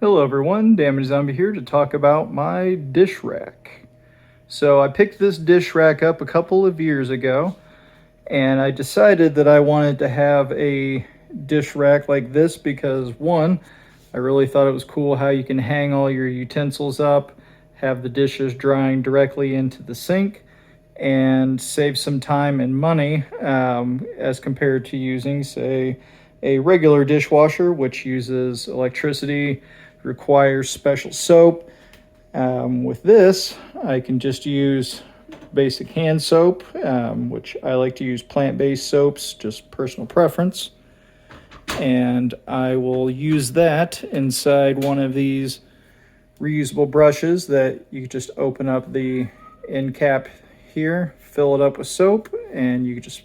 Hello everyone, Damage Zombie here to talk about my dish rack. So I picked this dish rack up a couple of years ago, and I decided that I wanted to have a dish rack like this because one, I really thought it was cool how you can hang all your utensils up, have the dishes drying directly into the sink, and save some time and money as compared to using, say, a regular dishwasher, which uses electricity, requires special soap. With this, I can just use basic hand soap, which I like to use plant-based soaps, just personal preference. And I will use that inside one of these reusable brushes that you can just open up the end cap here, fill it up with soap, and you can just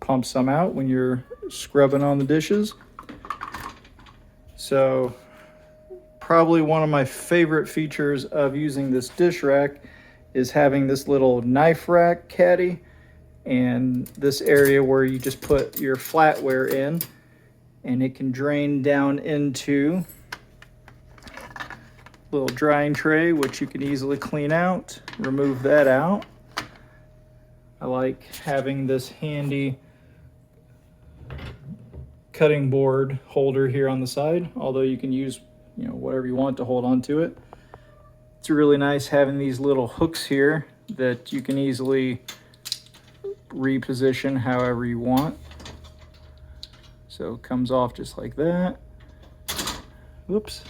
pump some out when you're scrubbing on the dishes. So probably one of my favorite features of using this dish rack is having this little knife rack caddy and this area where you just put your flatware in, and it can drain down into a little drying tray, which you can easily clean out, remove that out. I like having this handy cutting board holder here on the side, although you can use whatever you want to hold on to it. It's really nice having these little hooks here that you can easily reposition however you want. So it comes off just like that. Whoops.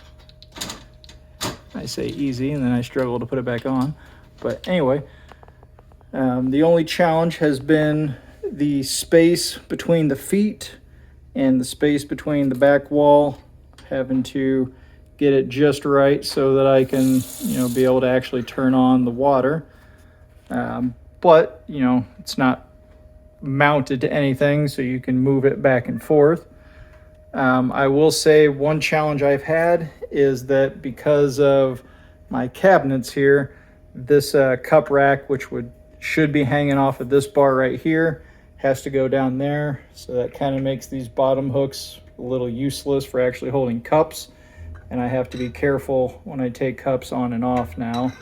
I say easy and then I struggle to put it back on. But anyway, the only challenge has been the space between the feet and the space between the back wall, having to get it just right so that I can, be able to actually turn on the water. But, it's not mounted to anything, so you can move it back and forth. I will say one challenge I've had is that because of my cabinets here, this cup rack, which should be hanging off of this bar right here, has to go down there. So that kind of makes these bottom hooks a little useless for actually holding cups. And I have to be careful when I take cups on and off now.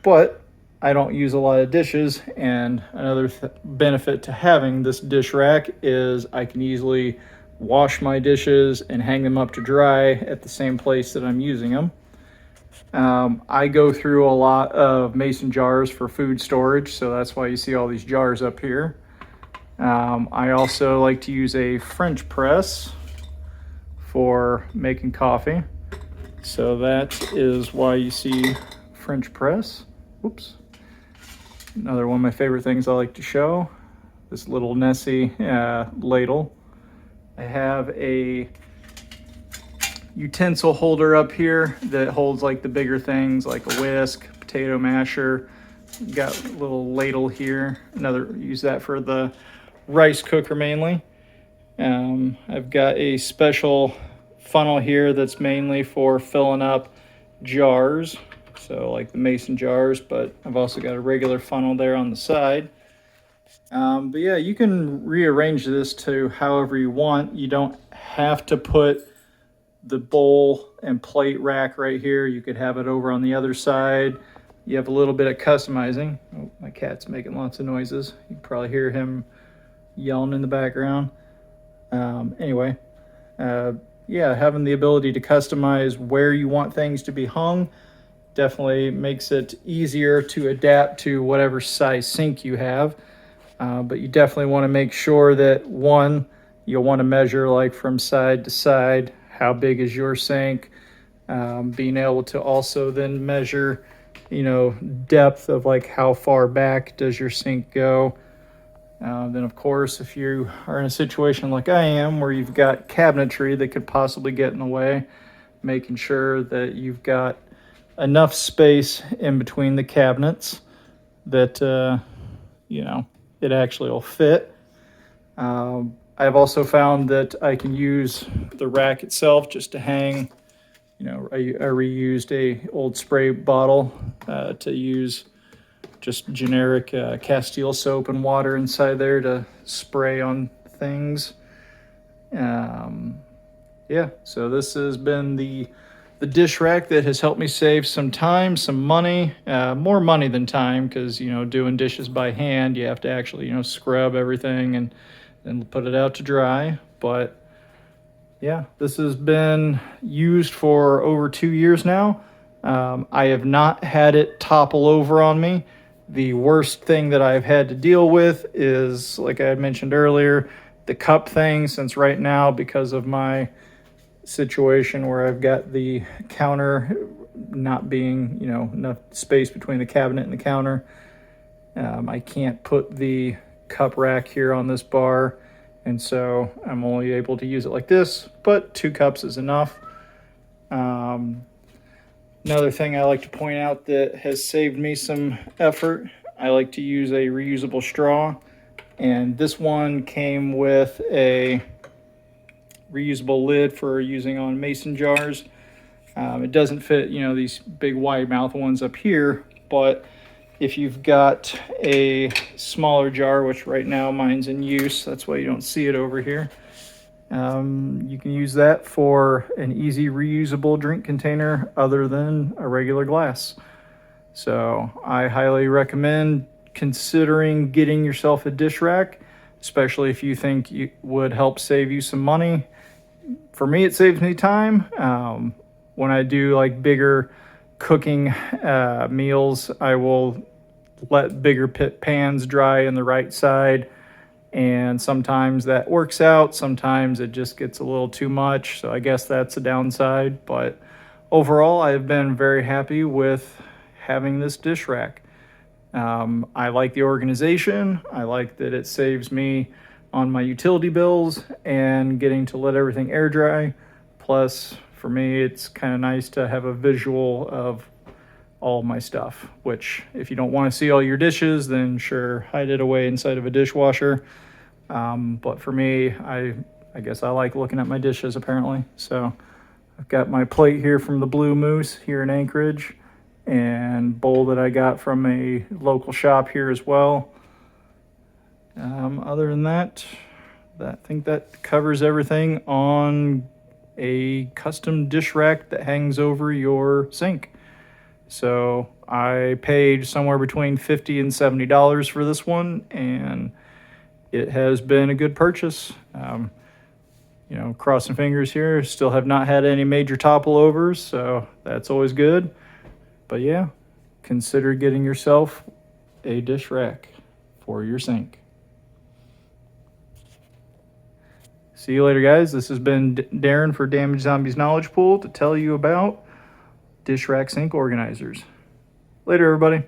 But I don't use a lot of dishes, and another benefit to having this dish rack is I can easily wash my dishes and hang them up to dry at the same place that I'm using them. I go through a lot of mason jars for food storage, so that's why you see all these jars up here. I also like to use a French press for making coffee, so that is why you see French press. Oops. Another one of my favorite things I like to show, this little Nessie ladle. I have a utensil holder up here that holds like the bigger things like a whisk, potato masher. Got a little ladle here. Use that for the rice cooker mainly. I've got a special funnel here that's mainly for filling up jars, so like the mason jars, but I've also got a regular funnel there on the side. But yeah, you can rearrange this to however you want. You don't have to put the bowl and plate rack right here. You could have it over on the other side. You have a little bit of customizing. Oh, my cat's making lots of noises. You can probably hear him yelling in the background. Anyway, yeah, having the ability to customize where you want things to be hung definitely makes it easier to adapt to whatever size sink you have. But you definitely want to make sure that one, you'll want to measure like from side to side, how big is your sink, being able to also then measure, depth of like how far back does your sink go. Then of course, if you are in a situation like I am, where you've got cabinetry that could possibly get in the way, making sure that you've got enough space in between the cabinets that, it actually will fit. I've also found that I can use the rack itself just to hang, I reused a old spray bottle to use just generic Castile soap and water inside there to spray on things. yeah, so this has been the dish rack that has helped me save some time, some money, more money than time, because doing dishes by hand, you have to actually scrub everything and put it out to dry. But yeah, this has been used for over 2 years now. I have not had it topple over on me. The worst thing that I've had to deal with is, like I had mentioned earlier, the cup thing, since right now, because of my situation where I've got the counter not being, enough space between the cabinet and the counter, I can't put the cup rack here on this bar. And so I'm only able to use it like this, but 2 cups is enough. Another thing I like to point out that has saved me some effort, I like to use a reusable straw. And this one came with a reusable lid for using on mason jars. It doesn't fit, these big wide mouth ones up here, but if you've got a smaller jar, which right now mine's in use, that's why you don't see it over here, you can use that for an easy reusable drink container other than a regular glass. So I highly recommend considering getting yourself a dish rack, especially if you think it would help save you some money. For me, it saves me time. When I do like bigger cooking meals, I will let bigger pans dry in the right side, and sometimes that works out, sometimes it just gets a little too much, so I guess that's a downside. But overall, I've been very happy with having this dish rack. I like the organization. I like that it saves me on my utility bills and getting to let everything air dry. Plus, for me, it's kind of nice to have a visual of all my stuff, which if you don't want to see all your dishes, then sure, hide it away inside of a dishwasher. But for me, I guess I like looking at my dishes apparently. So I've got my plate here from the Blue Moose here in Anchorage, and bowl that I got from a local shop here as well. Other than that, I think that covers everything on a custom dish rack that hangs over your sink. So I paid somewhere between $50 and $70 for this one, and it has been a good purchase. Crossing fingers here, still have not had any major topple overs, so that's always good. But yeah, consider getting yourself a dish rack for your sink. See you later, guys. This has been Darren for Damaged Zombies Knowledge Pool to tell you about dish rack sink organizers. Later, everybody.